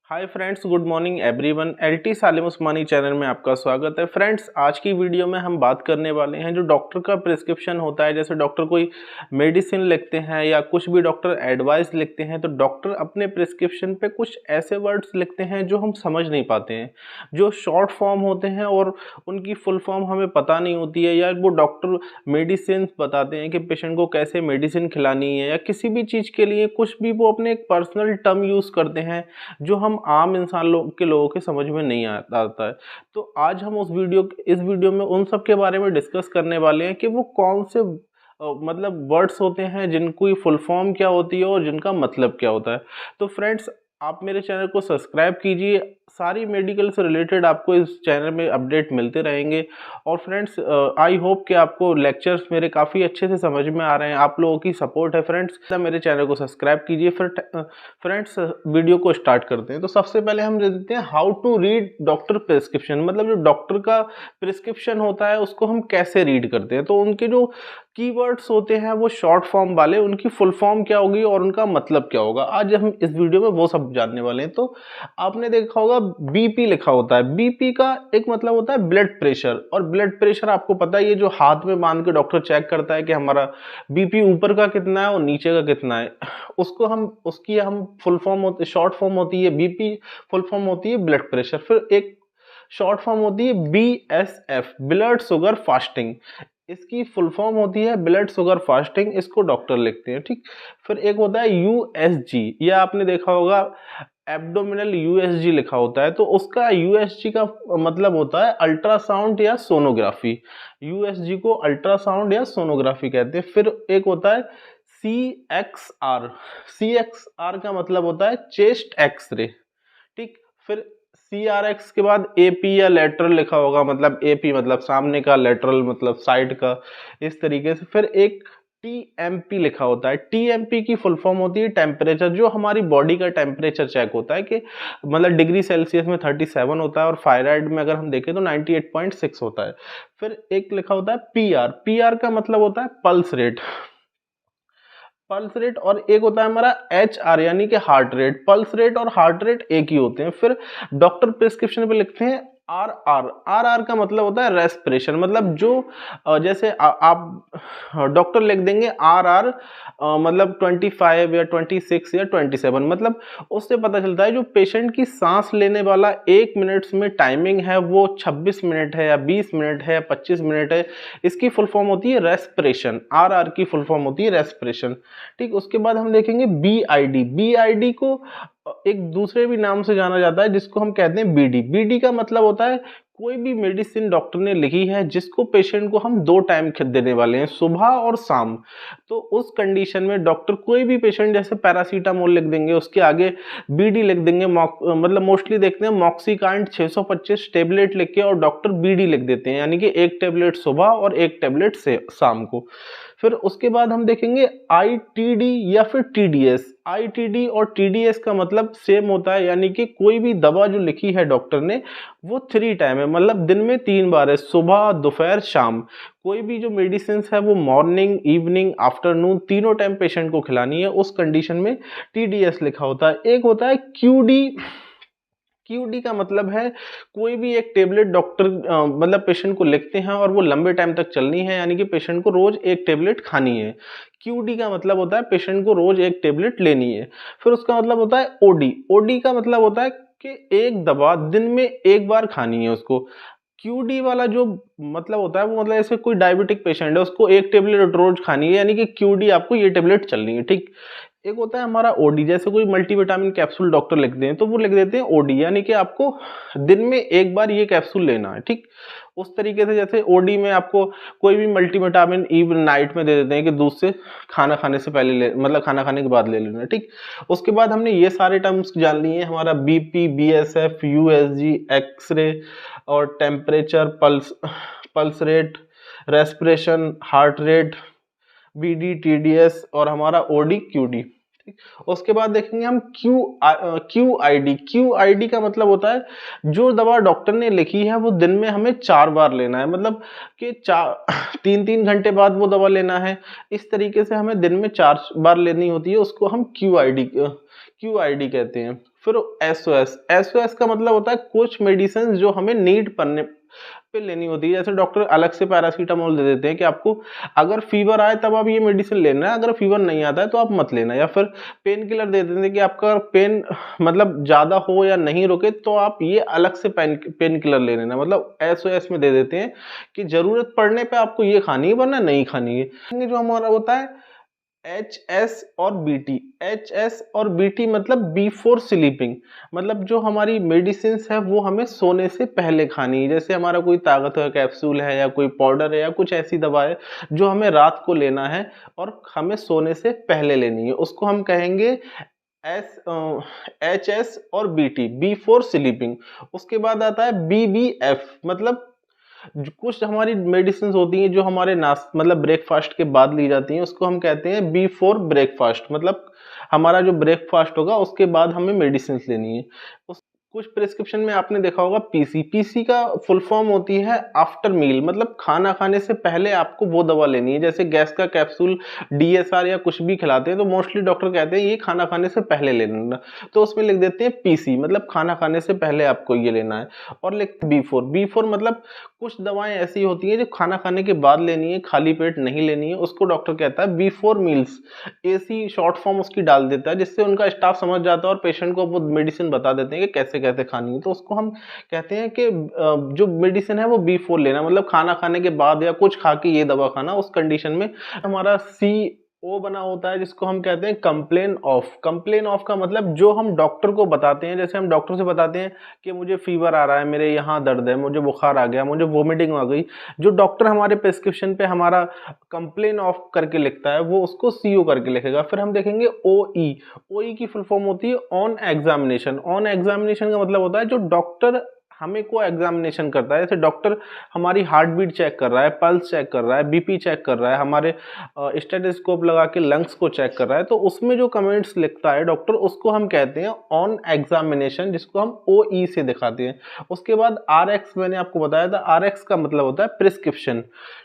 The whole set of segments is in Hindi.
हाय friends, good morning everyone. LT Salim Usmani channel में आपका स्वागत है। फ्रेंड्स, आज की वीडियो में हम बात करने वाले हैं जो डॉक्टर का प्रिस्क्रिप्शन होता है। जैसे डॉक्टर कोई मेडिसिन लिखते हैं या कुछ भी डॉक्टर एडवाइस लिखते हैं, तो डॉक्टर अपने प्रिस्क्रिप्शन पे कुछ ऐसे वर्ड्स लिखते हैं जो हम समझ नहीं पाते हैं, जो शॉर्ट फॉर्म होते हैं और उनकी फुल फॉर्म हमें पता नहीं होती है। या वो डॉक्टर मेडिसिन बताते हैं कि पेशेंट को कैसे मेडिसिन खिलानी है, या किसी भी चीज़ के लिए कुछ भी वो अपने एक पर्सनल टर्म यूज़ करते हैं जो हम आम इंसान लोगों के समझ में नहीं आता है। तो आज हम इस वीडियो में उन सब के बारे में डिस्कस करने वाले हैं कि वो कौन से मतलब वर्ड्स होते हैं जिनकी फुल फॉर्म क्या होती है और जिनका मतलब क्या होता है। तो फ्रेंड्स, आप मेरे चैनल को सब्सक्राइब कीजिए। सारी मेडिकल से रिलेटेड आपको इस चैनल में अपडेट मिलते रहेंगे। और फ्रेंड्स, आई होप कि आपको लेक्चर्स मेरे काफ़ी अच्छे से समझ में आ रहे हैं। आप लोगों की सपोर्ट है फ्रेंड्स। मेरे चैनल को सब्सक्राइब कीजिए। फिर फ्रेंड्स, वीडियो को स्टार्ट करते हैं। तो सबसे पहले हम देखते हैं how to read doctor prescription. मतलब जो डॉक्टर का प्रिस्क्रिप्शन होता है उसको हम कैसे रीड करते हैं। तो उनके जो कीवर्ड्स होते हैं वो शॉर्ट फॉर्म वाले, उनकी फुल फॉर्म क्या होगी और उनका मतलब क्या होगा, आज हम इस वीडियो में वो सब जानने वाले हैं। तो आपने देखा होगा बीपी लिखा होता है। बीपी का एक मतलब होता है ब्लड प्रेशर। और ब्लड प्रेशर आपको पता है, ये जो हाथ में बांध के डॉक्टर चेक करता है कि हमारा बीपी ऊपर का कितना है और नीचे का कितना है। उसकी हम फुल फॉर्म होती, शॉर्ट फॉर्म होती है बीपी, फुल फॉर्म होती है ब्लड प्रेशर। फिर एक शॉर्ट फॉर्म होती है BSF, ब्लड शुगर फास्टिंग। इसकी फुल फॉर्म होती है ब्लड शुगर फास्टिंग, इसको डॉक्टर लिखते हैं, ठीक। फिर एक होता है USG, या आपने देखा होगा एब्डोमिनल USG लिखा होता है। तो उसका USG का मतलब होता है अल्ट्रासाउंड या सोनोग्राफी। USG को अल्ट्रासाउंड या सोनोग्राफी कहते हैं। फिर एक होता है CXR। CXR का मतलब होता है चेस्ट एक्सरे, ठीक। फिर CRX के बाद AP या लेटरल लिखा होगा। मतलब AP मतलब सामने का, लेटरल मतलब साइड का, इस तरीके से। फिर एक TMP लिखा होता है। TMP की फुल फॉर्म होती है टेम्परेचर, जो हमारी बॉडी का टेम्परेचर चेक होता है कि मतलब डिग्री सेल्सियस में 37 होता है और फारेनहाइट में अगर हम देखें तो 98.6 होता है। फिर एक लिखा होता है PR। PR का मतलब होता है पल्स रेट। Pulse rate. और एक होता है हमारा HR यानी कि हार्ट रेट। पल्स रेट और हार्ट रेट एक ही होते हैं। फिर डॉक्टर प्रिस्क्रिप्शन पे लिखते हैं RR। RR का मतलब होता है रेस्पिरेशन। मतलब जो जैसे आप डॉक्टर लिख देंगे RR मतलब 25 या 26 या 27, मतलब उससे पता चलता है जो पेशेंट की सांस लेने वाला 1 मिनट्स में टाइमिंग है वो 26 मिनट है या 20 मिनट है या 25 मिनट है। इसकी फुल फॉर्म होती है रेस्पिरेशन। RR की फुल फॉर्म होती है रेस्पिरेशन, ठीक। उसके बाद हम देखेंगे BID। BID को एक दूसरे भी नाम से जाना जाता है जिसको हम कहते हैं BD। BD का मतलब होता है कोई भी मेडिसिन डॉक्टर ने लिखी है जिसको पेशेंट को हम 2 टाइम देने वाले हैं, सुबह और शाम। तो उस कंडीशन में डॉक्टर कोई भी पेशेंट, जैसे पैरासीटामोल लिख देंगे, उसके आगे BD लिख देंगे। मतलब मोस्टली देखते हैं मॉक्सिकांड 625 टेबलेट लिख के और डॉक्टर BD लिख देते हैं, यानी कि 1 टेबलेट सुबह और 1 टेबलेट से शाम को। फिर उसके बाद हम देखेंगे ITD या फिर TDS। ITD और TDS का मतलब सेम होता है, यानी कि कोई भी दवा जो लिखी है डॉक्टर ने वो 3 टाइम है, मतलब दिन में 3 बार है, सुबह, दोपहर, शाम। कोई भी जो मेडिसिन है वो मॉर्निंग, इवनिंग, आफ्टरनून तीनों टाइम पेशेंट को खिलानी है। उस कंडीशन में TDS लिखा होता है। एक होता है QD। QD का मतलब है कोई भी एक टेबलेट डॉक्टर मतलब पेशेंट को लिखते हैं और वो लंबे टाइम तक चलनी है, यानी कि पेशेंट को रोज एक टेबलेट खानी है। QD का मतलब होता है पेशेंट को रोज एक टेबलेट लेनी है। फिर उसका मतलब होता है OD। OD का मतलब होता है कि एक दवा दिन में एक बार खानी है उसको। QD वाला जो मतलब होता है वो मतलब ऐसे कोई डायबिटिक पेशेंट है, उसको एक टेबलेट रोज खानी है, यानी कि QD आपको ये टेबलेट चलनी है, ठीक। एक होता है हमारा OD। जैसे कोई मल्टीविटामिन कैप्सूल डॉक्टर लिख दें तो वो लिख देते हैं OD, यानी कि आपको दिन में एक बार ये कैप्सूल लेना है, ठीक। उस तरीके से जैसे OD में आपको कोई भी मल्टीविटामिन इवन नाइट में दे देते हैं कि दूध से खाना खाने से पहले ले, मतलब खाना खाने के बाद ले लेना, ठीक। उसके बाद हमने ये सारे टर्म्स जान लिए हैं, हमारा BP, BSF, USG, एक्सरे और temperature, pulse rate, respiration, heart rate, BD, TDS और हमारा OD, QD, ठीक। उसके बाद देखेंगे हम QID। QID का मतलब होता है जो दवा डॉक्टर ने लिखी है वो दिन में हमें 4 बार लेना है, मतलब कि 3-3 घंटे बाद वो दवा लेना है। इस तरीके से हमें दिन में 4 बार लेनी होती है, उसको हम QID कहते हैं। फिर एसओएस, एसओएस का मतलब होता है कुछ मेडिसिन जो हमें नीड पड़ने पे लेनी होती है। जैसे डॉक्टर अलग से पैरासीटामोल दे देते हैं कि आपको अगर फीवर आए तब आप ये मेडिसिन लेना है, अगर फीवर नहीं आता है तो आप मत लेना। या फिर पेन किलर दे देते हैं कि आपका पेन मतलब ज्यादा हो या नहीं रुके तो आप ये अलग से पेन किलर ले लेना। मतलब एसओएस में दे देते हैं कि जरूरत पड़ने पे आपको ये खानी है वरना नहीं खानी है। जो हमारा होता है एच एस और बी टी, एच एस और बी टी मतलब बिफोर स्लीपिंग, मतलब जो हमारी मेडिसिन है वो हमें सोने से पहले खानी है। जैसे हमारा कोई ताकत का कैप्सूल है या कोई पाउडर है या कुछ ऐसी दवा है जो हमें रात को लेना है और हमें सोने से पहले लेनी है, उसको हम कहेंगे एच एस और बी टी, बिफोर स्लीपिंग। उसके बाद आता है बी बी एफ, मतलब कुछ हमारी मेडिसिन होती हैं जो हमारे नाश्त मतलब ब्रेकफास्ट के बाद ली जाती हैं, उसको हम कहते हैं बिफोर ब्रेकफास्ट, मतलब हमारा जो ब्रेकफास्ट होगा उसके बाद हमें मेडिसिन लेनी है। कुछ प्रिस्क्रिप्शन में आपने देखा होगा पीसी, पीसी का फुल फॉर्म होती है आफ्टर मील, मतलब खाना खाने से पहले आपको वो दवा लेनी है। जैसे गैस का कैप्सूल, डीएसआर या कुछ भी खिलाते हैं तो मोस्टली डॉक्टर कहते हैं ये खाना खाने से पहले लेना, तो उसमें लिख देते हैं पीसी, मतलब खाना खाने से पहले आपको ये लेना है। और लिखते बिफोर, बिफोर मतलब कुछ दवाएं ऐसी होती हैं जो खाना खाने के बाद लेनी है, खाली पेट नहीं लेनी है, उसको डॉक्टर कहता है before meals. AC short form उसकी डाल देता है जिससे उनका स्टाफ समझ जाता है और पेशेंट को वो मेडिसिन बता देते हैं कि कैसे कैसे खानी है। तो उसको हम कहते हैं कि जो मेडिसिन है वो बिफोर लेना, मतलब खाना खाने के बाद या कुछ खा के ये दवा खाना। उस कंडीशन में हमारा सी ओ बना होता है जिसको हम कहते हैं कंप्लेन ऑफ। कंप्लेन ऑफ का मतलब जो हम डॉक्टर को बताते हैं, जैसे हम डॉक्टर से बताते हैं कि मुझे फीवर आ रहा है, मेरे यहाँ दर्द है, मुझे बुखार आ गया, मुझे वोमिटिंग आ गई, जो डॉक्टर हमारे प्रिस्क्रिप्शन पे हमारा कंप्लेन ऑफ करके लिखता है वो उसको सीओ करके लिखेगा। फिर हम देखेंगे ओई, ओई की फुल फॉर्म होती है ऑन एग्जामिनेशन। ऑन एग्जामिनेशन का मतलब होता है जो डॉक्टर हमें को एग्जामिनेशन करता है, जैसे डॉक्टर हमारी हार्ट बीट चेक कर रहा है, पल्स चेक कर रहा है, बीपी चेक कर रहा है, हमारे स्टेथोस्कोप लगा के लंग्स को चेक कर रहा है, तो उसमें जो कमेंट्स लिखता है डॉक्टर उसको हम कहते हैं ऑन एग्जामिनेशन, जिसको हम ओई से दिखाते हैं। उसके बाद आरएक्स, मैंने आपको बताया था आरएक्स का मतलब होता है प्रिस्क्रिप्शन,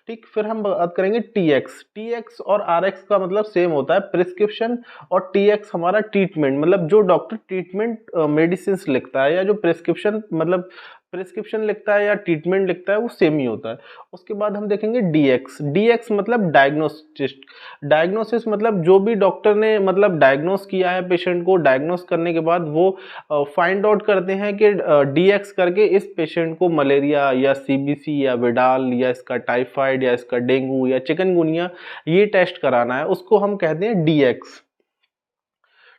ठीक। फिर हम बात करेंगे टीएक्स, टीएक्स और आरएक्स का मतलब सेम होता है प्रिस्क्रिप्शन, और टीएक्स हमारा ट्रीटमेंट, मतलब जो डॉक्टर ट्रीटमेंट मेडिसिन लिखता है या जो प्रिस्क्रिप्शन मतलब प्रिस्क्रिप्शन लिखता है या ट्रीटमेंट लिखता है वो सेम ही होता है। उसके बाद हम देखेंगे डीएक्स, डीएक्स मतलब डायग्नोस्टिस्ट, डायग्नोसिस मतलब जो भी डॉक्टर ने मतलब डायग्नोस किया है पेशेंट को, डायग्नोस करने के बाद वो फाइंड आउट करते हैं कि डीएक्स करके इस पेशेंट को मलेरिया या सीबीसी या विडाल या इसका टाइफाइड या इसका डेंगू या चिकनगुनिया ये टेस्ट कराना है, उसको हम कहते हैं डीएक्स,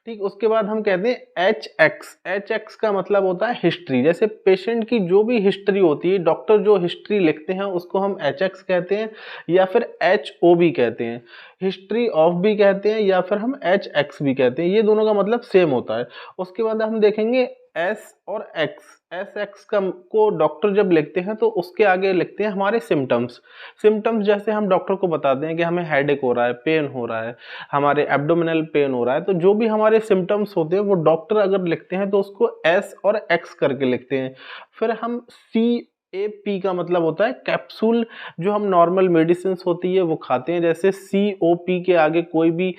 ठीक। उसके बाद हम कहते हैं एच एक्स, एच एक्स का मतलब होता है हिस्ट्री, जैसे पेशेंट की जो भी हिस्ट्री होती है डॉक्टर जो हिस्ट्री लिखते हैं उसको हम एच एक्स कहते हैं या फिर एच ओ भी कहते हैं, हिस्ट्री ऑफ भी कहते हैं या फिर हम एच एक्स भी कहते हैं, ये दोनों का मतलब सेम होता है। उसके बाद हम देखेंगे एस और एक्स, एस एक्स का को डॉक्टर जब लिखते हैं तो उसके आगे लिखते हैं हमारे सिम्टम्स, सिम्टम्स जैसे हम डॉक्टर को बताते हैं कि हमें हेडेक हो रहा है, पेन हो रहा है, हमारे एब्डोमिनल पेन हो रहा है, तो जो भी हमारे सिम्टम्स होते हैं वो डॉक्टर अगर लिखते हैं तो उसको एस और एक्स करके लिखते हैं। फिर हम सी ए पी का मतलब होता है कैप्सूल, जो हम नॉर्मल मेडिसिन होती है वो खाते हैं, जैसे सी ओ पी के आगे कोई भी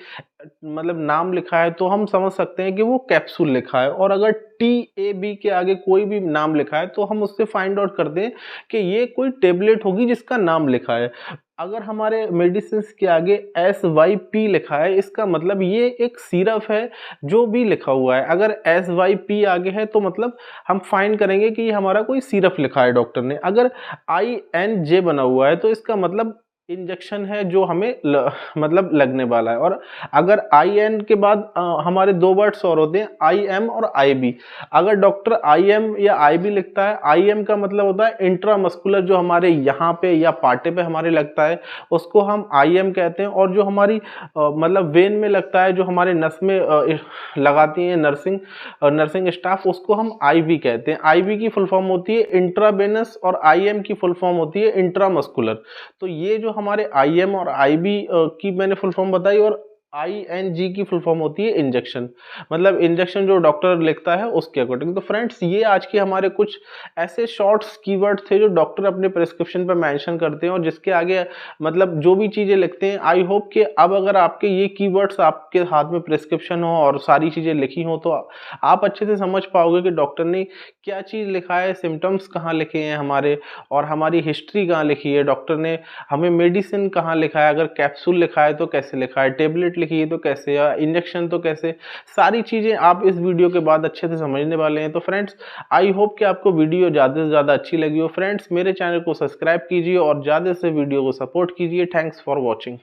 मतलब नाम लिखा है तो हम समझ सकते हैं कि वो कैप्सूल लिखा है, और अगर टी ए बी के आगे कोई भी नाम लिखा है तो हम उससे फाइंड आउट करते हैं कि ये कोई टेबलेट होगी जिसका नाम लिखा है। अगर हमारे मेडिसिन के आगे एस वाई पी लिखा है इसका मतलब ये एक सिरप है जो भी लिखा हुआ है, अगर एस वाई पी आगे है तो मतलब हम फाइंड करेंगे कि ये हमारा कोई सिरप लिखा है डॉक्टर ने। अगर आई एन जे बना हुआ है तो इसका मतलब इंजेक्शन है जो हमें मतलब लगने वाला है। और अगर आई एन के बाद हमारे दो वर्ड्स और होते हैं आई एम और आई बी, अगर डॉक्टर आई एम या आई बी लिखता है, आई एम का मतलब होता है इंट्रामस्कुलर, जो हमारे यहाँ पे या पार्टे पे हमारे लगता है उसको हम आई एम कहते हैं, और जो हमारी मतलब वेन में लगता है, जो हमारे नस में लगाती है नर्सिंग स्टाफ, उसको हम आई बी कहते हैं। आई बी की फुल फॉर्म होती है इंट्रावेनस और आई एम की फुल फॉर्म होती है इंट्रामस्कुलर। तो ये जो हमारे आई एम और आई बी की मैंने फुल फॉर्म बताई, और ING की फुल फॉर्म होती है इंजेक्शन, मतलब इंजेक्शन जो डॉक्टर लिखता है उसके अकॉर्डिंग। तो फ्रेंड्स ये आज के हमारे कुछ ऐसे शॉर्ट्स कीवर्ड थे जो डॉक्टर अपने प्रिस्क्रिप्शन पर मेंशन करते हैं और जिसके आगे मतलब जो भी चीज़ें लिखते हैं, आई होप कि अब अगर आपके ये कीवर्ड्स आपके हाथ में प्रिस्क्रिप्शन हो और सारी चीज़ें लिखी हो तो आप अच्छे से समझ पाओगे कि डॉक्टर ने क्या चीज़ लिखा है, सिम्टम्स कहाँ लिखे हैं हमारे, और हमारी हिस्ट्री कहाँ लिखी है, डॉक्टर ने हमें मेडिसिन कहाँ लिखा है, अगर कैप्सूल लिखा है तो कैसे लिखा है, टेबलेट लिखी है तो कैसे, या इंजेक्शन तो कैसे, सारी चीज़ें आप इस वीडियो के बाद अच्छे से समझने वाले हैं। तो फ्रेंड्स आई होप कि आपको वीडियो ज़्यादा से ज़्यादा अच्छी लगी हो। फ्रेंड्स मेरे चैनल को सब्सक्राइब कीजिए और ज़्यादा से वीडियो को सपोर्ट कीजिए। Thanks for watching.